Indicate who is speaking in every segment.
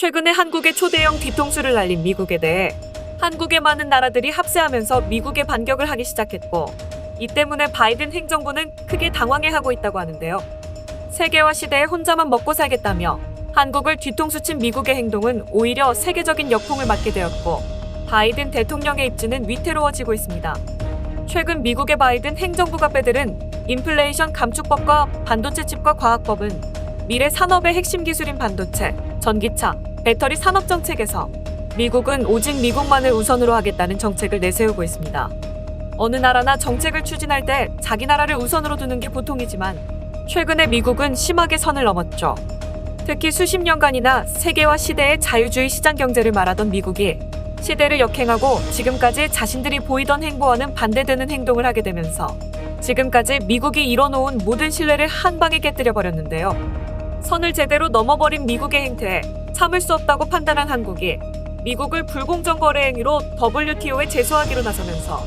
Speaker 1: 최근에 한국의 초대형 뒤통수를 날린 미국에 대해 한국의 많은 나라들이 합세하면서 미국에 반격을 하기 시작했고, 이 때문에 바이든 행정부는 크게 당황해하고 있다고 하는데요. 세계와 시대에 혼자만 먹고 살겠다며 한국을 뒤통수 친 미국의 행동은 오히려 세계적인 역풍을 맞게 되었고, 바이든 대통령의 입지는 위태로워지고 있습니다. 최근 미국의 바이든 행정부가 빼들은 인플레이션 감축법과 반도체 칩과 과학법은 미래 산업의 핵심 기술인 반도체, 전기차, 배터리 산업 정책에서 미국은 오직 미국만을 우선으로 하겠다는 정책을 내세우고 있습니다. 어느 나라나 정책을 추진할 때 자기 나라를 우선으로 두는 게 보통이지만, 최근에 미국은 심하게 선을 넘었죠. 특히 수십 년간이나 세계와 시대의 자유주의 시장 경제를 말하던 미국이 시대를 역행하고 지금까지 자신들이 보이던 행보와는 반대되는 행동을 하게 되면서 지금까지 미국이 이뤄놓은 모든 신뢰를 한 방에 깨뜨려 버렸는데요. 선을 제대로 넘어버린 미국의 행태에 참을 수 없다고 판단한 한국이 미국을 불공정 거래 행위로 WTO에 제소하기로 나서면서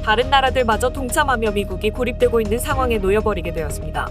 Speaker 1: 다른 나라들마저 동참하며 미국이 고립되고 있는 상황에 놓여버리게 되었습니다.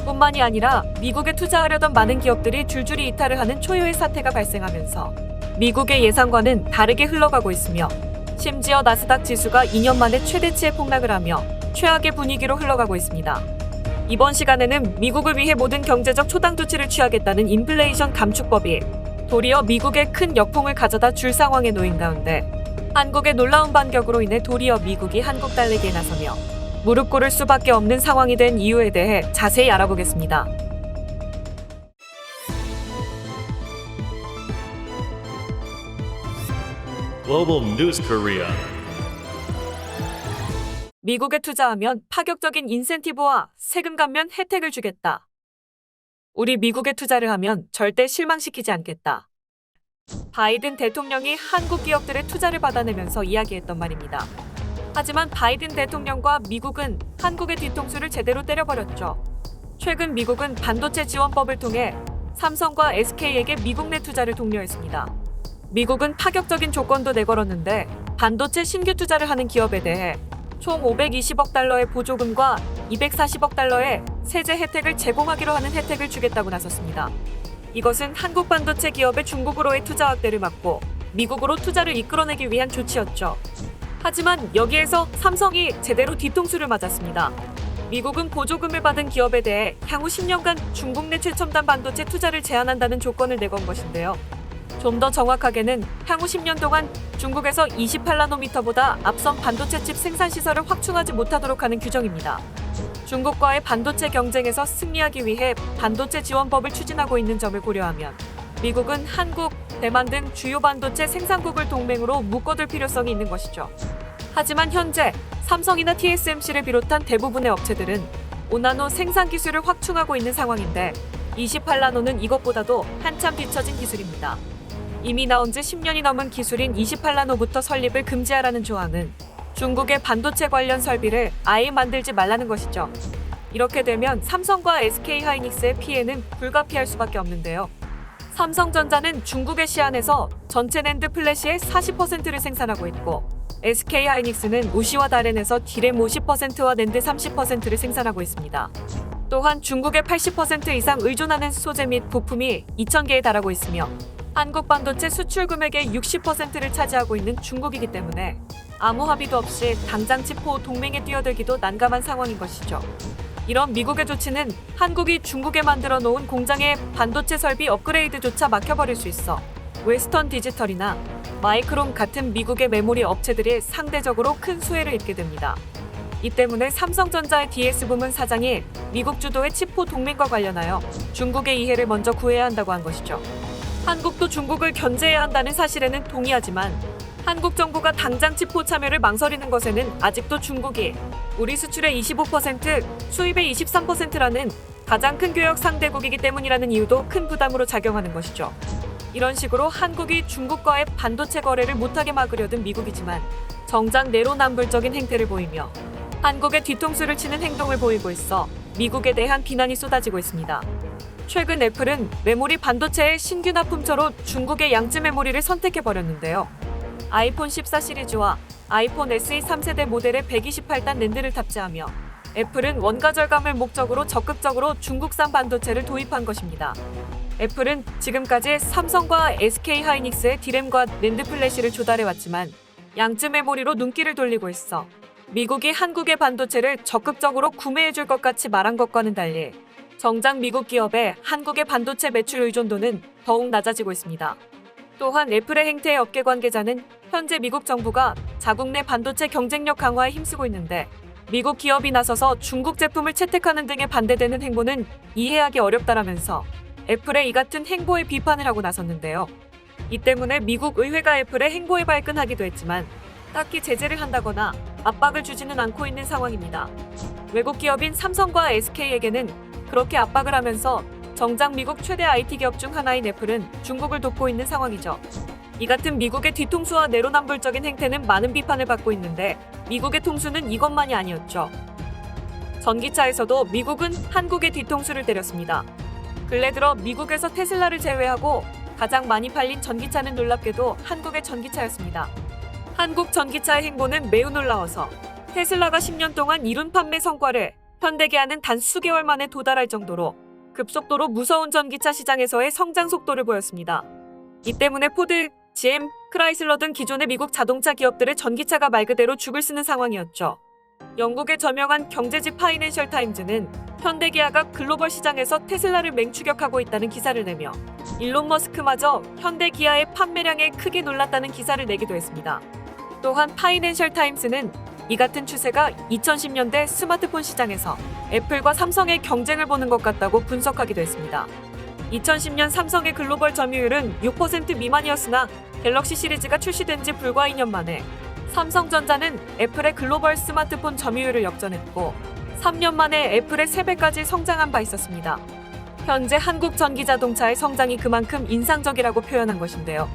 Speaker 1: 뿐만이 아니라 미국에 투자하려던 많은 기업들이 줄줄이 이탈을 하는 초유의 사태가 발생하면서 미국의 예상과는 다르게 흘러가고 있으며, 심지어 나스닥 지수가 2년 만에 최대치에 폭락을 하며 최악의 분위기로 흘러가고 있습니다. 이번 시간에는 미국을 위해 모든 경제적 초당 조치를 취하겠다는 인플레이션 감축법이 도리어 미국에 큰 역풍을 가져다 줄 상황에 놓인 가운데, 한국의 놀라운 반격으로 인해 도리어 미국이 한국 달래기에 나서며 무릎 꿇을 수밖에 없는 상황이 된 이유에 대해 자세히 알아보겠습니다.
Speaker 2: Global News Korea.
Speaker 1: 미국에 투자하면 파격적인 인센티브와 세금 감면 혜택을 주겠다. 우리 미국에 투자를 하면 절대 실망시키지 않겠다. 바이든 대통령이 한국 기업들의 투자를 받아내면서 이야기했던 말입니다. 하지만 바이든 대통령과 미국은 한국의 뒤통수를 제대로 때려버렸죠. 최근 미국은 반도체 지원법을 통해 삼성과 SK에게 미국 내 투자를 독려했습니다. 미국은 파격적인 조건도 내걸었는데, 반도체 신규 투자를 하는 기업에 대해 총 520억 달러의 보조금과 240억 달러의 세제 혜택을 제공하기로 하는 혜택을 주겠다고 나섰습니다. 이것은 한국 반도체 기업의 중국으로의 투자 확대를 막고 미국으로 투자를 이끌어내기 위한 조치였죠. 하지만 여기에서 삼성이 제대로 뒤통수를 맞았습니다. 미국은 보조금을 받은 기업에 대해 향후 10년간 중국 내 최첨단 반도체 투자를 제한한다는 조건을 내건 것인데요. 좀 더 정확하게는 향후 10년 동안 중국에서 28나노미터보다 앞선 반도체 칩 생산 시설을 확충하지 못하도록 하는 규정입니다. 중국과의 반도체 경쟁에서 승리하기 위해 반도체 지원법을 추진하고 있는 점을 고려하면 미국은 한국, 대만 등 주요 반도체 생산국을 동맹으로 묶어둘 필요성이 있는 것이죠. 하지만 현재 삼성이나 TSMC를 비롯한 대부분의 업체들은 5나노 생산 기술을 확충하고 있는 상황인데, 28나노는 이것보다도 한참 뒤처진 기술입니다. 이미 나온 지 10년이 넘은 기술인 28나노부터 설립을 금지하라는 조항은 중국의 반도체 관련 설비를 아예 만들지 말라는 것이죠. 이렇게 되면 삼성과 SK하이닉스의 피해는 불가피할 수밖에 없는데요. 삼성전자는 중국의 시안에서 전체 낸드 플래시의 40%를 생산하고 있고, SK하이닉스는 우시와 다렌에서 디램 50%와 낸드 30%를 생산하고 있습니다. 또한 중국의 80% 이상 의존하는 소재 및 부품이 2,000개에 달하고 있으며, 한국 반도체 수출 금액의 60%를 차지하고 있는 중국이기 때문에 아무 합의도 없이 당장 치포 동맹에 뛰어들기도 난감한 상황인 것이죠. 이런 미국의 조치는 한국이 중국에 만들어 놓은 공장의 반도체 설비 업그레이드조차 막혀버릴 수 있어 웨스턴 디지털이나 마이크론 같은 미국의 메모리 업체들이 상대적으로 큰 수혜를 입게 됩니다. 이 때문에 삼성전자의 DS 부문 사장이 미국 주도의 치포 동맹과 관련하여 중국의 이해를 먼저 구해야 한다고 한 것이죠. 한국도 중국을 견제해야 한다는 사실에는 동의하지만, 한국 정부가 당장 치포 참여를 망설이는 것에는 아직도 중국이 우리 수출의 25%, 수입의 23%라는 가장 큰 교역 상대국이기 때문이라는 이유도 큰 부담으로 작용하는 것이죠. 이런 식으로 한국이 중국과의 반도체 거래를 못하게 막으려던 미국이지만, 정작 내로남불적인 행태를 보이며 한국의 뒤통수를 치는 행동을 보이고 있어 미국에 대한 비난이 쏟아지고 있습니다. 최근 애플은 메모리 반도체의 신규 납품처로 중국의 양쯔 메모리를 선택해버렸는데요. 아이폰 14 시리즈와 아이폰 SE 3세대 모델에 128단 낸드를 탑재하며 애플은 원가 절감을 목적으로 적극적으로 중국산 반도체를 도입한 것입니다. 애플은 지금까지 삼성과 SK 하이닉스의 디램과 낸드 플래시를 조달해왔지만 양쯔 메모리로 눈길을 돌리고 있어 미국이 한국의 반도체를 적극적으로 구매해줄 것 같이 말한 것과는 달리 정작 미국 기업의 한국의 반도체 매출 의존도는 더욱 낮아지고 있습니다. 또한 애플의 행태에 업계 관계자는 현재 미국 정부가 자국 내 반도체 경쟁력 강화에 힘쓰고 있는데 미국 기업이 나서서 중국 제품을 채택하는 등의 반대되는 행보는 이해하기 어렵다라면서 애플의 이 같은 행보에 비판을 하고 나섰는데요. 이 때문에 미국 의회가 애플의 행보에 발끈하기도 했지만 딱히 제재를 한다거나 압박을 주지는 않고 있는 상황입니다. 외국 기업인 삼성과 SK에게는 그렇게 압박을 하면서 정작 미국 최대 IT 기업 중 하나인 애플은 중국을 돕고 있는 상황이죠. 이 같은 미국의 뒤통수와 내로남불적인 행태는 많은 비판을 받고 있는데 미국의 통수는 이것만이 아니었죠. 전기차에서도 미국은 한국의 뒤통수를 때렸습니다. 근래 들어 미국에서 테슬라를 제외하고 가장 많이 팔린 전기차는 놀랍게도 한국의 전기차였습니다. 한국 전기차의 행보는 매우 놀라워서 테슬라가 10년 동안 이룬 판매 성과를 현대기아는 단 수개월 만에 도달할 정도로 급속도로 무서운 전기차 시장에서의 성장 속도를 보였습니다. 이 때문에 포드, GM, 크라이슬러 등 기존의 미국 자동차 기업들의 전기차가 말 그대로 죽을 쓰는 상황이었죠. 영국의 저명한 경제지 파이낸셜 타임즈는 현대기아가 글로벌 시장에서 테슬라를 맹추격하고 있다는 기사를 내며 일론 머스크마저 현대기아의 판매량에 크게 놀랐다는 기사를 내기도 했습니다. 또한 파이낸셜 타임스는 이 같은 추세가 2010년대 스마트폰 시장에서 애플과 삼성의 경쟁을 보는 것 같다고 분석하기도 했습니다. 2010년 삼성의 글로벌 점유율은 6% 미만이었으나 갤럭시 시리즈가 출시된 지 불과 2년 만에 삼성전자는 애플의 글로벌 스마트폰 점유율을 역전했고 3년 만에 애플의 3배까지 성장한 바 있었습니다. 현재 한국 전기자동차의 성장이 그만큼 인상적이라고 표현한 것인데요.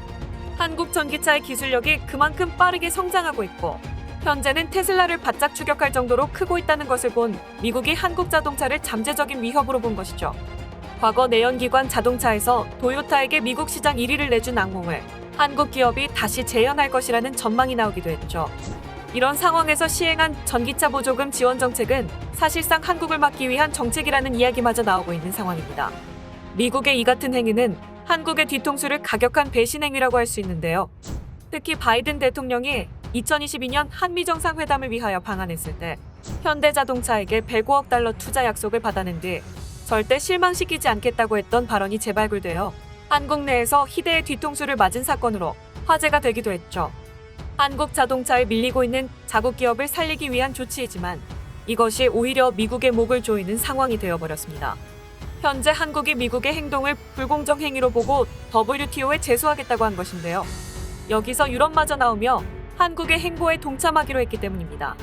Speaker 1: 한국 전기차의 기술력이 그만큼 빠르게 성장하고 있고 현재는 테슬라를 바짝 추격할 정도로 크고 있다는 것을 본 미국이 한국 자동차를 잠재적인 위협으로 본 것이죠. 과거 내연기관 자동차에서 도요타에게 미국 시장 1위를 내준 악몽을 한국 기업이 다시 재현할 것이라는 전망이 나오기도 했죠. 이런 상황에서 시행한 전기차 보조금 지원 정책은 사실상 한국을 막기 위한 정책이라는 이야기마저 나오고 있는 상황입니다. 미국의 이 같은 행위는 한국의 뒤통수를 가격한 배신 행위라고 할 수 있는데요. 특히 바이든 대통령이 2022년 한미 정상회담을 위하여 방한했을 때 현대자동차에게 105억 달러 투자 약속을 받아낸 뒤 절대 실망시키지 않겠다고 했던 발언이 재발굴되어 한국 내에서 희대의 뒤통수를 맞은 사건으로 화제가 되기도 했죠. 한국 자동차에 밀리고 있는 자국 기업을 살리기 위한 조치이지만 이것이 오히려 미국의 목을 조이는 상황이 되어버렸습니다. 현재 한국이 미국의 행동을 불공정 행위로 보고 WTO에 제소하겠다고 한 것인데요. 여기서 유럽마저 나오며 한국의 행보에 동참하기로 했기 때문입니다.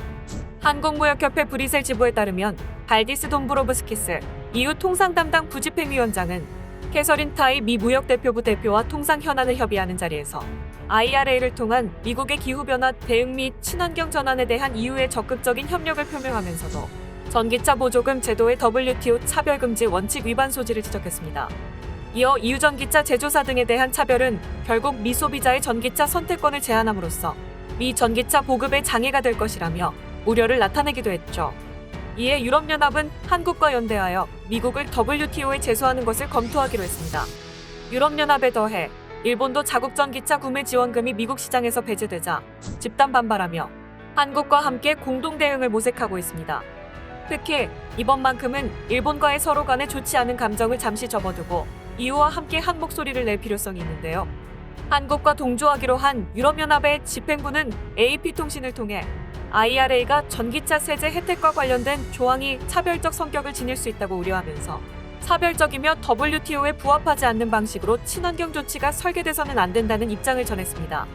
Speaker 1: 한국무역협회 브뤼셀 지부에 따르면 발디스 돈브로브스키스 EU 통상 담당 부집행위원장은 캐서린 타이 미 무역대표부 대표와 통상 현안을 협의하는 자리에서 IRA를 통한 미국의 기후변화 대응 및 친환경 전환에 대한 EU의 적극적인 협력을 표명하면서도 전기차 보조금 제도의 WTO 차별금지 원칙 위반 소지를 지적했습니다. 이어 EU 전기차 제조사 등에 대한 차별은 결국 미 소비자의 전기차 선택권을 제한함으로써 미 전기차 보급에 장애가 될 것이라며 우려를 나타내기도 했죠. 이에 유럽연합은 한국과 연대하여 미국을 WTO에 제소하는 것을 검토하기로 했습니다. 유럽연합에 더해 일본도 자국 전기차 구매 지원금이 미국 시장에서 배제되자 집단 반발하며 한국과 함께 공동 대응을 모색하고 있습니다. 특히 이번만큼은 일본과의 서로 간에 좋지 않은 감정을 잠시 접어두고 EU와 함께 한 목소리를 낼 필요성이 있는데요. 한국과 동조하기로 한 유럽연합의 집행부는 AP통신을 통해 IRA가 전기차 세제 혜택과 관련된 조항이 차별적 성격을 지닐 수 있다고 우려하면서 차별적이며 WTO에 부합하지 않는 방식으로 친환경 조치가 설계돼서는 안 된다는 입장을 전했습니다.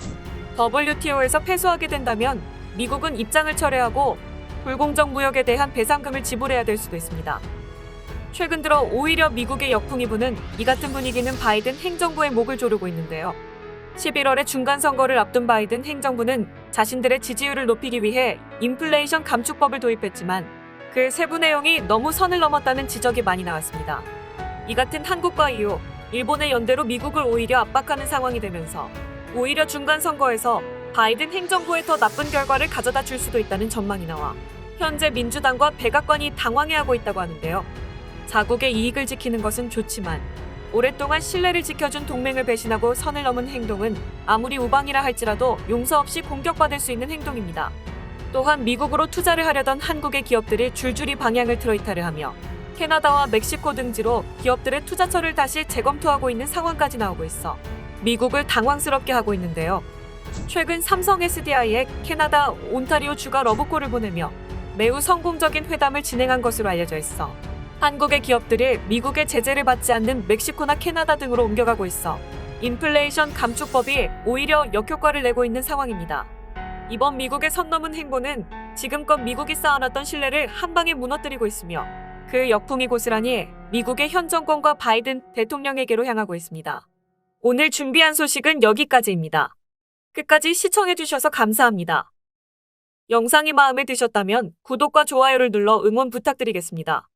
Speaker 1: WTO에서 패소하게 된다면 미국은 입장을 철회하고 불공정 무역에 대한 배상금을 지불해야 될 수도 있습니다. 최근 들어 오히려 미국의 역풍이 부는 이 같은 분위기는 바이든 행정부의 목을 조르고 있는데요. 11월에 중간선거를 앞둔 바이든 행정부는 자신들의 지지율을 높이기 위해 인플레이션 감축법을 도입했지만 그 세부 내용이 너무 선을 넘었다는 지적이 많이 나왔습니다. 이 같은 한국과 EU, 일본의 연대로 미국을 오히려 압박하는 상황이 되면서 오히려 중간선거에서 바이든 행정부에 더 나쁜 결과를 가져다 줄 수도 있다는 전망이 나와 현재 민주당과 백악관이 당황해하고 있다고 하는데요. 자국의 이익을 지키는 것은 좋지만 오랫동안 신뢰를 지켜준 동맹을 배신하고 선을 넘은 행동은 아무리 우방이라 할지라도 용서 없이 공격받을 수 있는 행동입니다. 또한 미국으로 투자를 하려던 한국의 기업들이 줄줄이 방향을 틀어 이탈을 하며 캐나다와 멕시코 등지로 기업들의 투자처를 다시 재검토하고 있는 상황까지 나오고 있어 미국을 당황스럽게 하고 있는데요. 최근 삼성 SDI에 캐나다 온타리오 주가 러브콜을 보내며 매우 성공적인 회담을 진행한 것으로 알려져 있어 한국의 기업들이 미국의 제재를 받지 않는 멕시코나 캐나다 등으로 옮겨가고 있어 인플레이션 감축법이 오히려 역효과를 내고 있는 상황입니다. 이번 미국의 선 넘은 행보는 지금껏 미국이 쌓아놨던 신뢰를 한 방에 무너뜨리고 있으며 그 역풍이 고스란히 미국의 현 정권과 바이든 대통령에게로 향하고 있습니다. 오늘 준비한 소식은 여기까지입니다. 끝까지 시청해주셔서 감사합니다. 영상이 마음에 드셨다면 구독과 좋아요를 눌러 응원 부탁드리겠습니다.